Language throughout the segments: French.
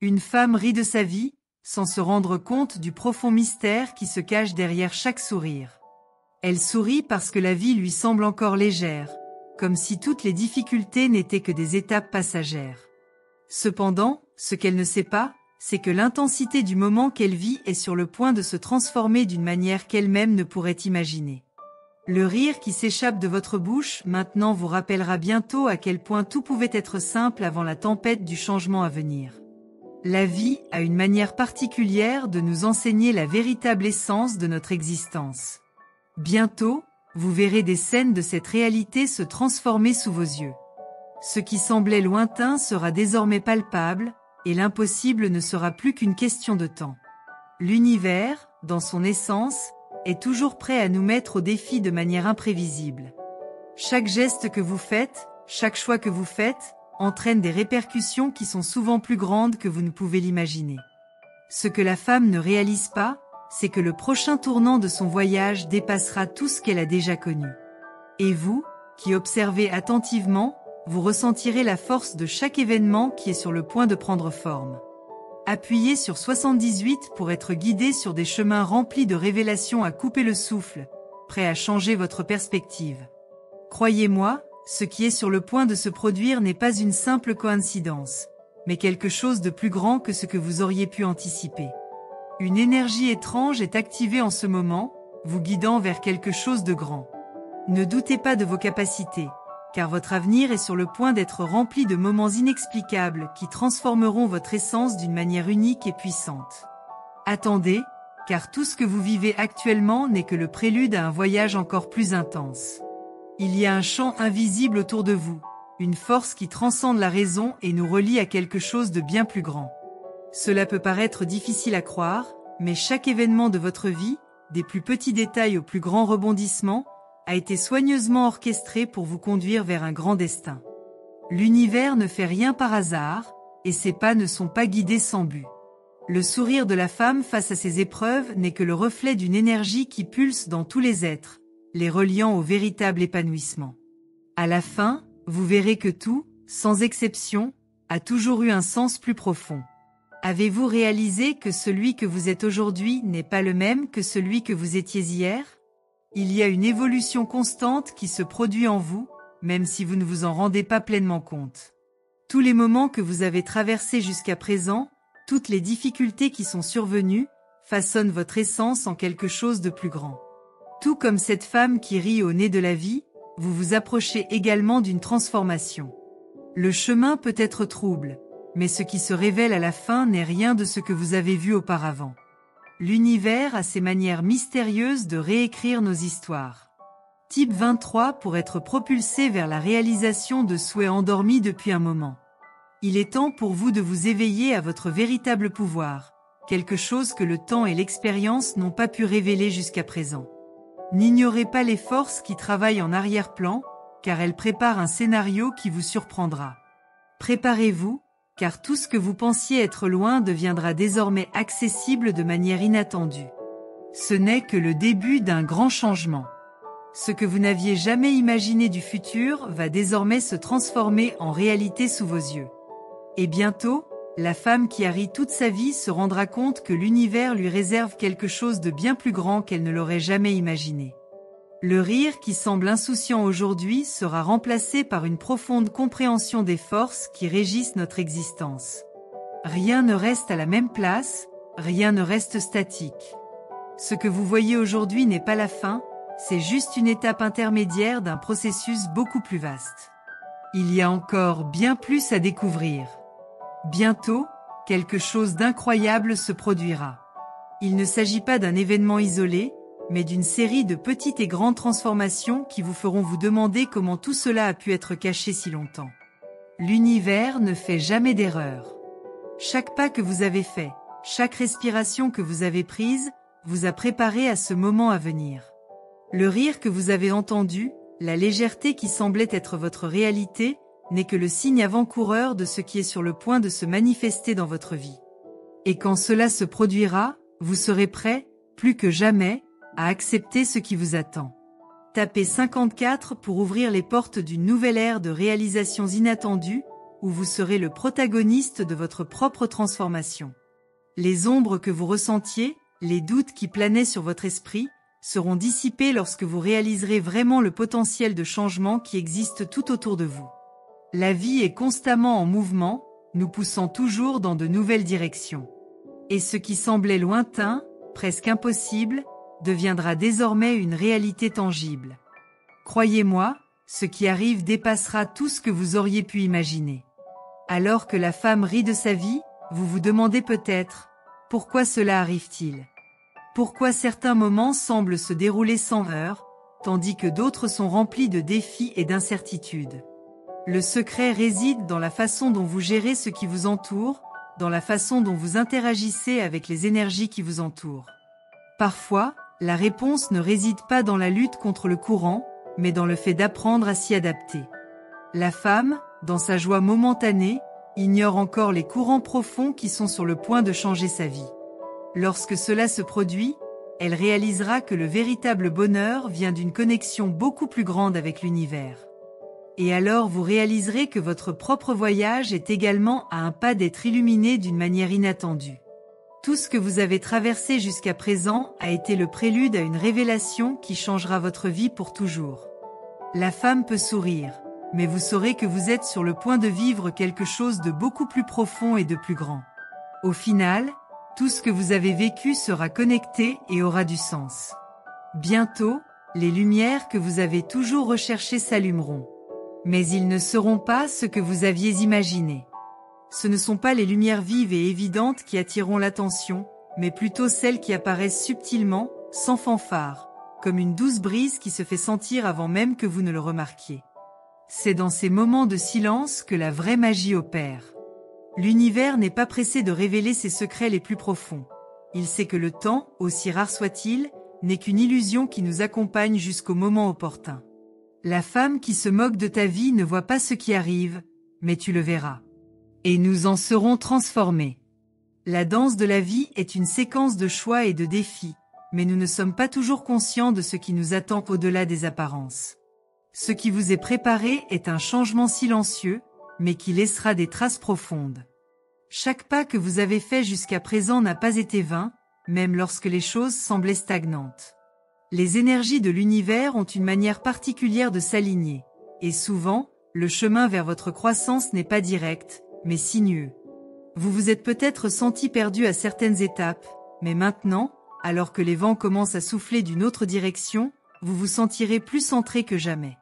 Une femme rit de sa vie, sans se rendre compte du profond mystère qui se cache derrière chaque sourire. Elle sourit parce que la vie lui semble encore légère, comme si toutes les difficultés n'étaient que des étapes passagères. Cependant, ce qu'elle ne sait pas, c'est que l'intensité du moment qu'elle vit est sur le point de se transformer d'une manière qu'elle-même ne pourrait imaginer. Le rire qui s'échappe de votre bouche maintenant vous rappellera bientôt à quel point tout pouvait être simple avant la tempête du changement à venir. La vie a une manière particulière de nous enseigner la véritable essence de notre existence. Bientôt, vous verrez des scènes de cette réalité se transformer sous vos yeux. Ce qui semblait lointain sera désormais palpable, et l'impossible ne sera plus qu'une question de temps. L'univers, dans son essence, est toujours prêt à nous mettre au défi de manière imprévisible. Chaque geste que vous faites, chaque choix que vous faites, entraîne des répercussions qui sont souvent plus grandes que vous ne pouvez l'imaginer. Ce que la femme ne réalise pas, c'est que le prochain tournant de son voyage dépassera tout ce qu'elle a déjà connu. Et vous, qui observez attentivement, vous ressentirez la force de chaque événement qui est sur le point de prendre forme. Appuyez sur 78 pour être guidé sur des chemins remplis de révélations à couper le souffle, prêts à changer votre perspective. Croyez-moi, ce qui est sur le point de se produire n'est pas une simple coïncidence, mais quelque chose de plus grand que ce que vous auriez pu anticiper. Une énergie étrange est activée en ce moment, vous guidant vers quelque chose de grand. Ne doutez pas de vos capacités, car votre avenir est sur le point d'être rempli de moments inexplicables qui transformeront votre essence d'une manière unique et puissante. Attendez, car tout ce que vous vivez actuellement n'est que le prélude à un voyage encore plus intense. Il y a un champ invisible autour de vous, une force qui transcende la raison et nous relie à quelque chose de bien plus grand. Cela peut paraître difficile à croire, mais chaque événement de votre vie, des plus petits détails aux plus grands rebondissements, a été soigneusement orchestré pour vous conduire vers un grand destin. L'univers ne fait rien par hasard, et ses pas ne sont pas guidés sans but. Le sourire de la femme face à ces épreuves n'est que le reflet d'une énergie qui pulse dans tous les êtres, les reliant au véritable épanouissement. À la fin, vous verrez que tout, sans exception, a toujours eu un sens plus profond. Avez-vous réalisé que celui que vous êtes aujourd'hui n'est pas le même que celui que vous étiez hier ? Il y a une évolution constante qui se produit en vous, même si vous ne vous en rendez pas pleinement compte. Tous les moments que vous avez traversés jusqu'à présent, toutes les difficultés qui sont survenues, façonnent votre essence en quelque chose de plus grand. Tout comme cette femme qui rit au nez de la vie, vous vous approchez également d'une transformation. Le chemin peut être trouble, mais ce qui se révèle à la fin n'est rien de ce que vous avez vu auparavant. L'univers a ses manières mystérieuses de réécrire nos histoires. Type 23 pour être propulsé vers la réalisation de souhaits endormis depuis un moment. Il est temps pour vous de vous éveiller à votre véritable pouvoir, quelque chose que le temps et l'expérience n'ont pas pu révéler jusqu'à présent. N'ignorez pas les forces qui travaillent en arrière-plan, car elles préparent un scénario qui vous surprendra. Préparez-vous, car tout ce que vous pensiez être loin deviendra désormais accessible de manière inattendue. Ce n'est que le début d'un grand changement. Ce que vous n'aviez jamais imaginé du futur va désormais se transformer en réalité sous vos yeux. Et bientôt, la femme qui a ri toute sa vie se rendra compte que l'univers lui réserve quelque chose de bien plus grand qu'elle ne l'aurait jamais imaginé. Le rire qui semble insouciant aujourd'hui sera remplacé par une profonde compréhension des forces qui régissent notre existence. Rien ne reste à la même place, rien ne reste statique. Ce que vous voyez aujourd'hui n'est pas la fin, c'est juste une étape intermédiaire d'un processus beaucoup plus vaste. Il y a encore bien plus à découvrir. Bientôt, quelque chose d'incroyable se produira. Il ne s'agit pas d'un événement isolé, mais d'une série de petites et grandes transformations qui vous feront vous demander comment tout cela a pu être caché si longtemps. L'univers ne fait jamais d'erreur. Chaque pas que vous avez fait, chaque respiration que vous avez prise, vous a préparé à ce moment à venir. Le rire que vous avez entendu, la légèreté qui semblait être votre réalité, n'est que le signe avant-coureur de ce qui est sur le point de se manifester dans votre vie. Et quand cela se produira, vous serez prêt, plus que jamais, à accepter ce qui vous attend. Tapez 54 pour ouvrir les portes d'une nouvelle ère de réalisations inattendues, où vous serez le protagoniste de votre propre transformation. Les ombres que vous ressentiez, les doutes qui planaient sur votre esprit, seront dissipés lorsque vous réaliserez vraiment le potentiel de changement qui existe tout autour de vous. La vie est constamment en mouvement, nous poussant toujours dans de nouvelles directions. Et ce qui semblait lointain, presque impossible, deviendra désormais une réalité tangible. Croyez-moi, ce qui arrive dépassera tout ce que vous auriez pu imaginer. Alors que la femme rit de sa vie, vous vous demandez peut-être, pourquoi cela arrive-t-il ? Pourquoi certains moments semblent se dérouler sans heurts, tandis que d'autres sont remplis de défis et d'incertitudes ? Le secret réside dans la façon dont vous gérez ce qui vous entoure, dans la façon dont vous interagissez avec les énergies qui vous entourent. Parfois, la réponse ne réside pas dans la lutte contre le courant, mais dans le fait d'apprendre à s'y adapter. La femme, dans sa joie momentanée, ignore encore les courants profonds qui sont sur le point de changer sa vie. Lorsque cela se produit, elle réalisera que le véritable bonheur vient d'une connexion beaucoup plus grande avec l'univers. Et alors vous réaliserez que votre propre voyage est également à un pas d'être illuminé d'une manière inattendue. Tout ce que vous avez traversé jusqu'à présent a été le prélude à une révélation qui changera votre vie pour toujours. La femme peut sourire, mais vous saurez que vous êtes sur le point de vivre quelque chose de beaucoup plus profond et de plus grand. Au final, tout ce que vous avez vécu sera connecté et aura du sens. Bientôt, les lumières que vous avez toujours recherchées s'allumeront. Mais ils ne seront pas ce que vous aviez imaginé. Ce ne sont pas les lumières vives et évidentes qui attireront l'attention, mais plutôt celles qui apparaissent subtilement, sans fanfare, comme une douce brise qui se fait sentir avant même que vous ne le remarquiez. C'est dans ces moments de silence que la vraie magie opère. L'univers n'est pas pressé de révéler ses secrets les plus profonds. Il sait que le temps, aussi rare soit-il, n'est qu'une illusion qui nous accompagne jusqu'au moment opportun. La femme qui se moque de ta vie ne voit pas ce qui arrive, mais tu le verras. Et nous en serons transformés. La danse de la vie est une séquence de choix et de défis, mais nous ne sommes pas toujours conscients de ce qui nous attend au-delà des apparences. Ce qui vous est préparé est un changement silencieux, mais qui laissera des traces profondes. Chaque pas que vous avez fait jusqu'à présent n'a pas été vain, même lorsque les choses semblaient stagnantes. Les énergies de l'univers ont une manière particulière de s'aligner, et souvent, le chemin vers votre croissance n'est pas direct, mais sinueux. Vous vous êtes peut-être senti perdu à certaines étapes, mais maintenant, alors que les vents commencent à souffler d'une autre direction, vous vous sentirez plus centré que jamais.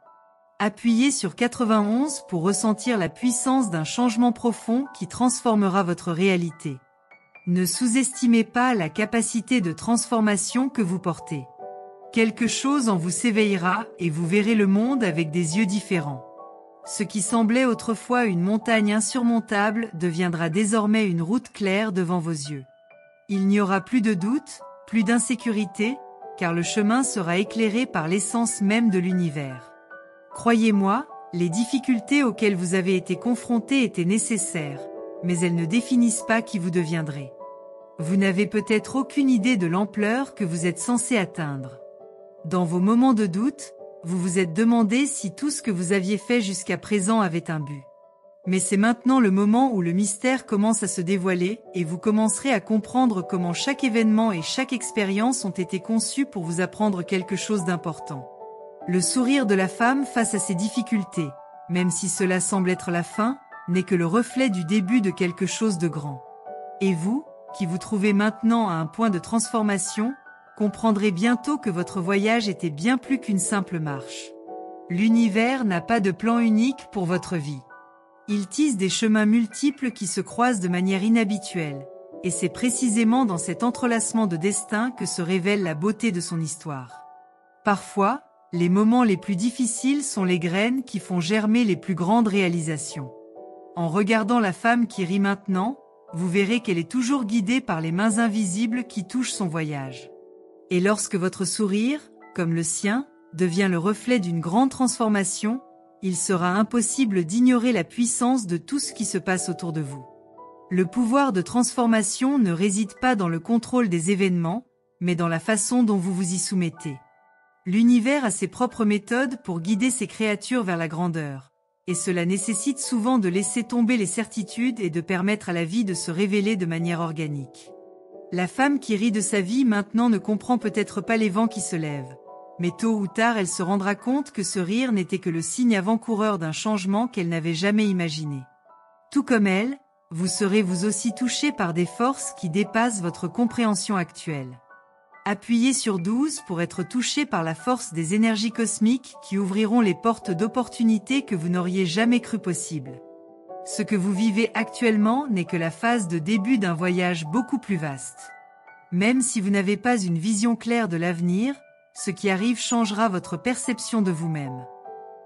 Appuyez sur 91 pour ressentir la puissance d'un changement profond qui transformera votre réalité. Ne sous-estimez pas la capacité de transformation que vous portez. Quelque chose en vous s'éveillera et vous verrez le monde avec des yeux différents. Ce qui semblait autrefois une montagne insurmontable deviendra désormais une route claire devant vos yeux. Il n'y aura plus de doute, plus d'insécurité, car le chemin sera éclairé par l'essence même de l'univers. Croyez-moi, les difficultés auxquelles vous avez été confrontés étaient nécessaires, mais elles ne définissent pas qui vous deviendrez. Vous n'avez peut-être aucune idée de l'ampleur que vous êtes censé atteindre. Dans vos moments de doute, vous vous êtes demandé si tout ce que vous aviez fait jusqu'à présent avait un but. Mais c'est maintenant le moment où le mystère commence à se dévoiler et vous commencerez à comprendre comment chaque événement et chaque expérience ont été conçus pour vous apprendre quelque chose d'important. Le sourire de la femme face à ses difficultés, même si cela semble être la fin, n'est que le reflet du début de quelque chose de grand. Et vous, qui vous trouvez maintenant à un point de transformation, comprendrez bientôt que votre voyage était bien plus qu'une simple marche. L'univers n'a pas de plan unique pour votre vie. Il tisse des chemins multiples qui se croisent de manière inhabituelle, et c'est précisément dans cet entrelacement de destin que se révèle la beauté de son histoire. Parfois, les moments les plus difficiles sont les graines qui font germer les plus grandes réalisations. En regardant la femme qui rit maintenant, vous verrez qu'elle est toujours guidée par les mains invisibles qui touchent son voyage. Et lorsque votre sourire, comme le sien, devient le reflet d'une grande transformation, il sera impossible d'ignorer la puissance de tout ce qui se passe autour de vous. Le pouvoir de transformation ne réside pas dans le contrôle des événements, mais dans la façon dont vous vous y soumettez. L'univers a ses propres méthodes pour guider ses créatures vers la grandeur, et cela nécessite souvent de laisser tomber les certitudes et de permettre à la vie de se révéler de manière organique. La femme qui rit de sa vie maintenant ne comprend peut-être pas les vents qui se lèvent, mais tôt ou tard elle se rendra compte que ce rire n'était que le signe avant-coureur d'un changement qu'elle n'avait jamais imaginé. Tout comme elle, vous serez vous aussi touché par des forces qui dépassent votre compréhension actuelle. Appuyez sur 12 pour être touché par la force des énergies cosmiques qui ouvriront les portes d'opportunités que vous n'auriez jamais cru possibles. Ce que vous vivez actuellement n'est que la phase de début d'un voyage beaucoup plus vaste. Même si vous n'avez pas une vision claire de l'avenir, ce qui arrive changera votre perception de vous-même.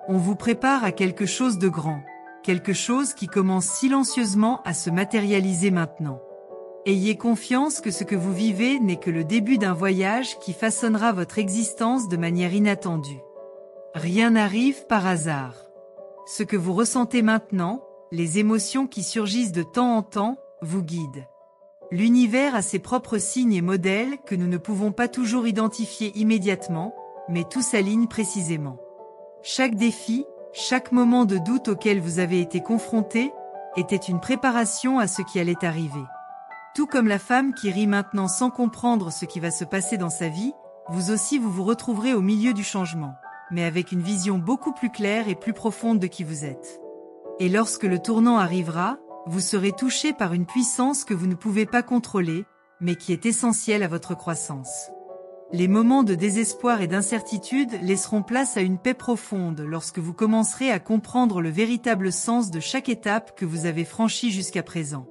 On vous prépare à quelque chose de grand, quelque chose qui commence silencieusement à se matérialiser maintenant. Ayez confiance que ce que vous vivez n'est que le début d'un voyage qui façonnera votre existence de manière inattendue. Rien n'arrive par hasard. Ce que vous ressentez maintenant, les émotions qui surgissent de temps en temps, vous guident. L'univers a ses propres signes et modèles que nous ne pouvons pas toujours identifier immédiatement, mais tout s'aligne précisément. Chaque défi, chaque moment de doute auquel vous avez été confronté, était une préparation à ce qui allait arriver. Tout comme la femme qui rit maintenant sans comprendre ce qui va se passer dans sa vie, vous aussi vous retrouverez au milieu du changement, mais avec une vision beaucoup plus claire et plus profonde de qui vous êtes. Et lorsque le tournant arrivera, vous serez touché par une puissance que vous ne pouvez pas contrôler, mais qui est essentielle à votre croissance. Les moments de désespoir et d'incertitude laisseront place à une paix profonde lorsque vous commencerez à comprendre le véritable sens de chaque étape que vous avez franchie jusqu'à présent.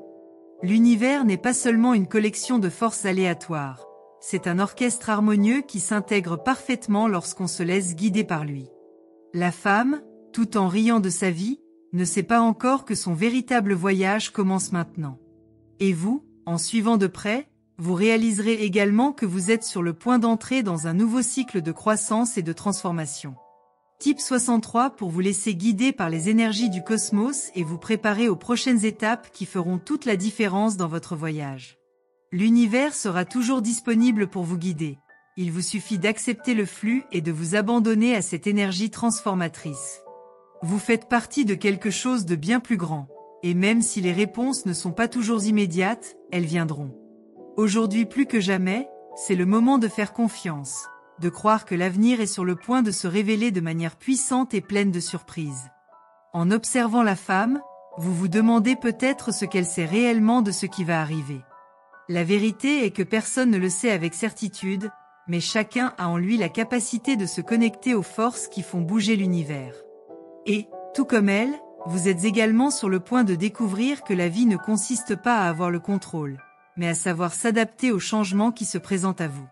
L'univers n'est pas seulement une collection de forces aléatoires, c'est un orchestre harmonieux qui s'intègre parfaitement lorsqu'on se laisse guider par lui. La femme, tout en riant de sa vie, ne sait pas encore que son véritable voyage commence maintenant. Et vous, en suivant de près, vous réaliserez également que vous êtes sur le point d'entrer dans un nouveau cycle de croissance et de transformation. Type 63 pour vous laisser guider par les énergies du cosmos et vous préparer aux prochaines étapes qui feront toute la différence dans votre voyage. L'univers sera toujours disponible pour vous guider. Il vous suffit d'accepter le flux et de vous abandonner à cette énergie transformatrice. Vous faites partie de quelque chose de bien plus grand, et même si les réponses ne sont pas toujours immédiates, elles viendront. Aujourd'hui plus que jamais, c'est le moment de faire confiance, de croire que l'avenir est sur le point de se révéler de manière puissante et pleine de surprises. En observant la femme, vous vous demandez peut-être ce qu'elle sait réellement de ce qui va arriver. La vérité est que personne ne le sait avec certitude, mais chacun a en lui la capacité de se connecter aux forces qui font bouger l'univers. Et, tout comme elle, vous êtes également sur le point de découvrir que la vie ne consiste pas à avoir le contrôle, mais à savoir s'adapter aux changements qui se présentent à vous.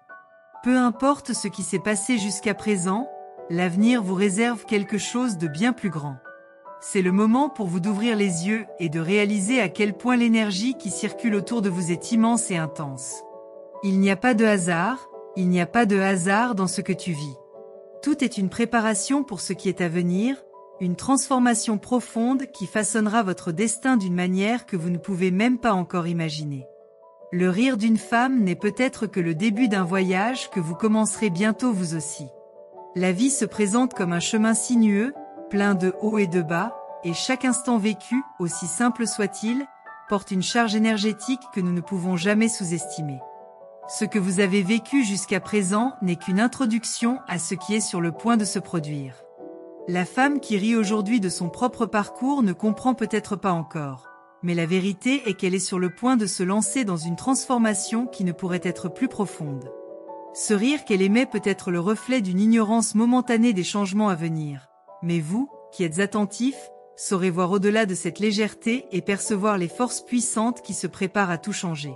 Peu importe ce qui s'est passé jusqu'à présent, l'avenir vous réserve quelque chose de bien plus grand. C'est le moment pour vous d'ouvrir les yeux et de réaliser à quel point l'énergie qui circule autour de vous est immense et intense. Il n'y a pas de hasard, il n'y a pas de hasard dans ce que tu vis. Tout est une préparation pour ce qui est à venir, une transformation profonde qui façonnera votre destin d'une manière que vous ne pouvez même pas encore imaginer. Le rire d'une femme n'est peut-être que le début d'un voyage que vous commencerez bientôt vous aussi. La vie se présente comme un chemin sinueux, plein de hauts et de bas, et chaque instant vécu, aussi simple soit-il, porte une charge énergétique que nous ne pouvons jamais sous-estimer. Ce que vous avez vécu jusqu'à présent n'est qu'une introduction à ce qui est sur le point de se produire. La femme qui rit aujourd'hui de son propre parcours ne comprend peut-être pas encore. Mais la vérité est qu'elle est sur le point de se lancer dans une transformation qui ne pourrait être plus profonde. Ce rire qu'elle émet peut être le reflet d'une ignorance momentanée des changements à venir. Mais vous, qui êtes attentif, saurez voir au-delà de cette légèreté et percevoir les forces puissantes qui se préparent à tout changer.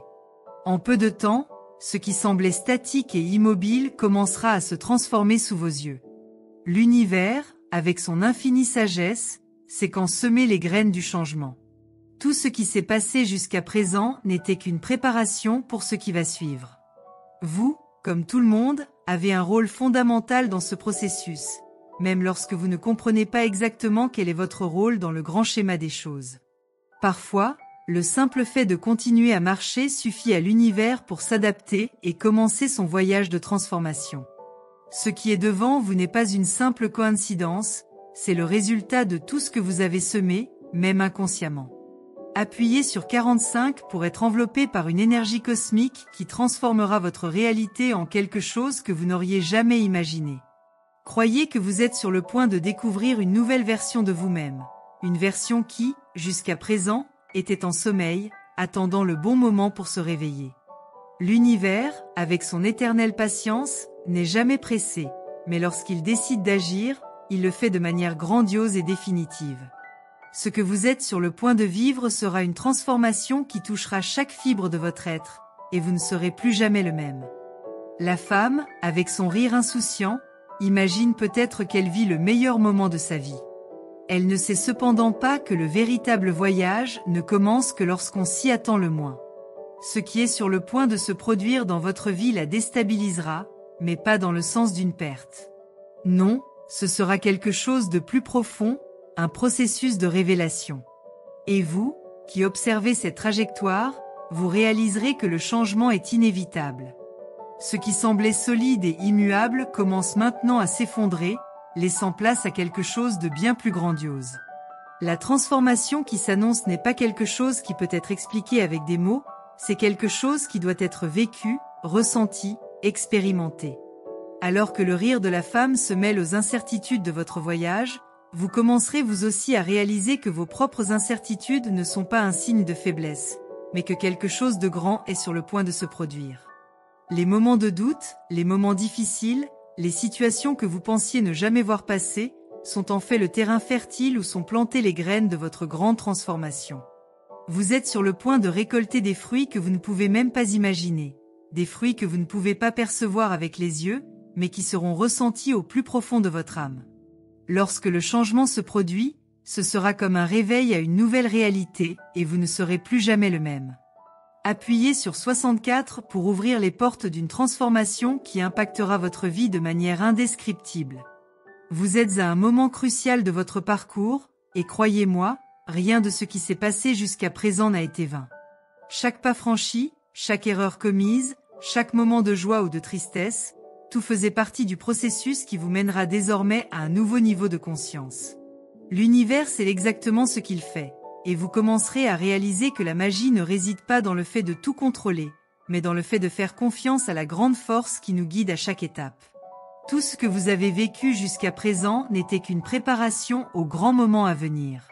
En peu de temps, ce qui semblait statique et immobile commencera à se transformer sous vos yeux. L'univers, avec son infinie sagesse, sait quand semer les graines du changement. Tout ce qui s'est passé jusqu'à présent n'était qu'une préparation pour ce qui va suivre. Vous, comme tout le monde, avez un rôle fondamental dans ce processus, même lorsque vous ne comprenez pas exactement quel est votre rôle dans le grand schéma des choses. Parfois, le simple fait de continuer à marcher suffit à l'univers pour s'adapter et commencer son voyage de transformation. Ce qui est devant vous n'est pas une simple coïncidence, c'est le résultat de tout ce que vous avez semé, même inconsciemment. Appuyez sur 45 pour être enveloppé par une énergie cosmique qui transformera votre réalité en quelque chose que vous n'auriez jamais imaginé. Croyez que vous êtes sur le point de découvrir une nouvelle version de vous-même. Une version qui, jusqu'à présent, était en sommeil, attendant le bon moment pour se réveiller. L'univers, avec son éternelle patience, n'est jamais pressé, mais lorsqu'il décide d'agir, il le fait de manière grandiose et définitive. Ce que vous êtes sur le point de vivre sera une transformation qui touchera chaque fibre de votre être, et vous ne serez plus jamais le même. La femme, avec son rire insouciant, imagine peut-être qu'elle vit le meilleur moment de sa vie. Elle ne sait cependant pas que le véritable voyage ne commence que lorsqu'on s'y attend le moins. Ce qui est sur le point de se produire dans votre vie la déstabilisera, mais pas dans le sens d'une perte. Non, ce sera quelque chose de plus profond, un processus de révélation. Et vous, qui observez cette trajectoire, vous réaliserez que le changement est inévitable. Ce qui semblait solide et immuable commence maintenant à s'effondrer, laissant place à quelque chose de bien plus grandiose. La transformation qui s'annonce n'est pas quelque chose qui peut être expliqué avec des mots, c'est quelque chose qui doit être vécu, ressenti, expérimenté. Alors que le rire de la femme se mêle aux incertitudes de votre voyage, vous commencerez vous aussi à réaliser que vos propres incertitudes ne sont pas un signe de faiblesse, mais que quelque chose de grand est sur le point de se produire. Les moments de doute, les moments difficiles, les situations que vous pensiez ne jamais voir passer, sont en fait le terrain fertile où sont plantées les graines de votre grande transformation. Vous êtes sur le point de récolter des fruits que vous ne pouvez même pas imaginer, des fruits que vous ne pouvez pas percevoir avec les yeux, mais qui seront ressentis au plus profond de votre âme. Lorsque le changement se produit, ce sera comme un réveil à une nouvelle réalité, et vous ne serez plus jamais le même. Appuyez sur 64 pour ouvrir les portes d'une transformation qui impactera votre vie de manière indescriptible. Vous êtes à un moment crucial de votre parcours, et croyez-moi, rien de ce qui s'est passé jusqu'à présent n'a été vain. Chaque pas franchi, chaque erreur commise, chaque moment de joie ou de tristesse, tout faisait partie du processus qui vous mènera désormais à un nouveau niveau de conscience. L'univers sait exactement ce qu'il fait, et vous commencerez à réaliser que la magie ne réside pas dans le fait de tout contrôler, mais dans le fait de faire confiance à la grande force qui nous guide à chaque étape. Tout ce que vous avez vécu jusqu'à présent n'était qu'une préparation au grand moment à venir.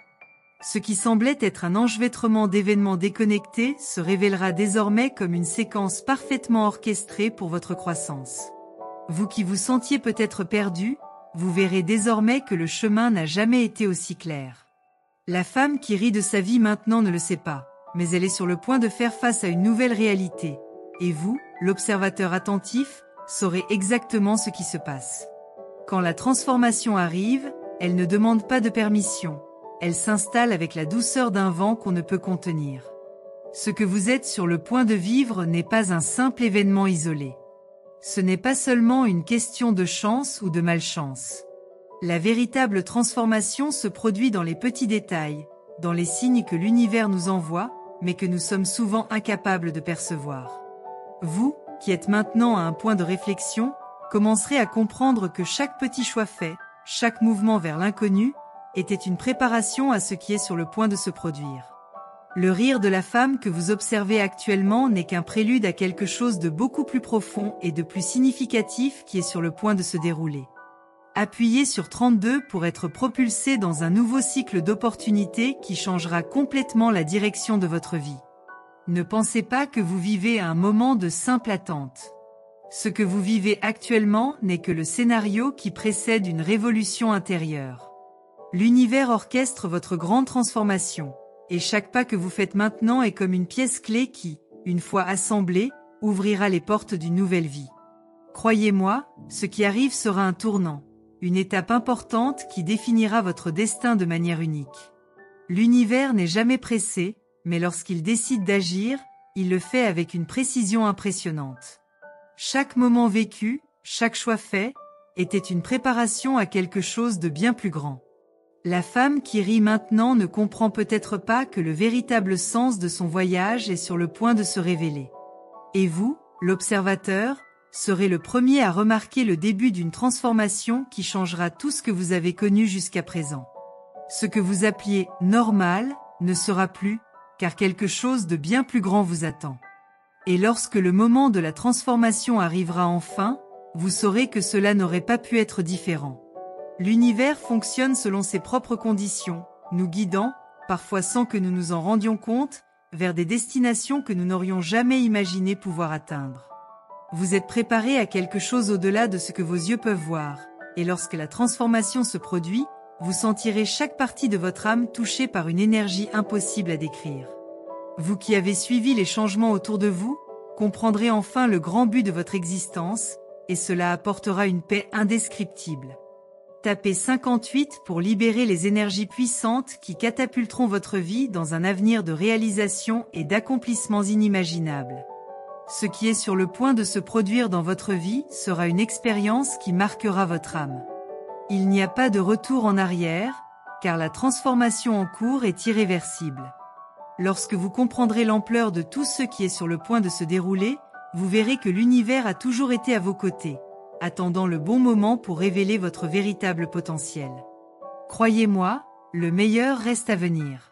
Ce qui semblait être un enchevêtrement d'événements déconnectés se révélera désormais comme une séquence parfaitement orchestrée pour votre croissance. Vous qui vous sentiez peut-être perdu, vous verrez désormais que le chemin n'a jamais été aussi clair. La femme qui rit de sa vie maintenant ne le sait pas, mais elle est sur le point de faire face à une nouvelle réalité. Et vous, l'observateur attentif, saurez exactement ce qui se passe. Quand la transformation arrive, elle ne demande pas de permission. Elle s'installe avec la douceur d'un vent qu'on ne peut contenir. Ce que vous êtes sur le point de vivre n'est pas un simple événement isolé. Ce n'est pas seulement une question de chance ou de malchance. La véritable transformation se produit dans les petits détails, dans les signes que l'univers nous envoie, mais que nous sommes souvent incapables de percevoir. Vous, qui êtes maintenant à un point de réflexion, commencerez à comprendre que chaque petit choix fait, chaque mouvement vers l'inconnu, était une préparation à ce qui est sur le point de se produire. Le rire de la femme que vous observez actuellement n'est qu'un prélude à quelque chose de beaucoup plus profond et de plus significatif qui est sur le point de se dérouler. Appuyez sur 32 pour être propulsé dans un nouveau cycle d'opportunités qui changera complètement la direction de votre vie. Ne pensez pas que vous vivez à un moment de simple attente. Ce que vous vivez actuellement n'est que le scénario qui précède une révolution intérieure. L'univers orchestre votre grande transformation, et chaque pas que vous faites maintenant est comme une pièce clé qui, une fois assemblée, ouvrira les portes d'une nouvelle vie. Croyez-moi, ce qui arrive sera un tournant, une étape importante qui définira votre destin de manière unique. L'univers n'est jamais pressé, mais lorsqu'il décide d'agir, il le fait avec une précision impressionnante. Chaque moment vécu, chaque choix fait, était une préparation à quelque chose de bien plus grand. La femme qui rit maintenant ne comprend peut-être pas que le véritable sens de son voyage est sur le point de se révéler. Et vous, l'observateur, serez le premier à remarquer le début d'une transformation qui changera tout ce que vous avez connu jusqu'à présent. Ce que vous appeliez « normal » ne sera plus, car quelque chose de bien plus grand vous attend. Et lorsque le moment de la transformation arrivera enfin, vous saurez que cela n'aurait pas pu être différent. L'univers fonctionne selon ses propres conditions, nous guidant, parfois sans que nous nous en rendions compte, vers des destinations que nous n'aurions jamais imaginé pouvoir atteindre. Vous êtes préparé à quelque chose au-delà de ce que vos yeux peuvent voir, et lorsque la transformation se produit, vous sentirez chaque partie de votre âme touchée par une énergie impossible à décrire. Vous qui avez suivi les changements autour de vous, comprendrez enfin le grand but de votre existence, et cela apportera une paix indescriptible. Tapez 58 pour libérer les énergies puissantes qui catapulteront votre vie dans un avenir de réalisation et d'accomplissements inimaginables. Ce qui est sur le point de se produire dans votre vie sera une expérience qui marquera votre âme. Il n'y a pas de retour en arrière, car la transformation en cours est irréversible. Lorsque vous comprendrez l'ampleur de tout ce qui est sur le point de se dérouler, vous verrez que l'univers a toujours été à vos côtés, attendant le bon moment pour révéler votre véritable potentiel. Croyez-moi, le meilleur reste à venir.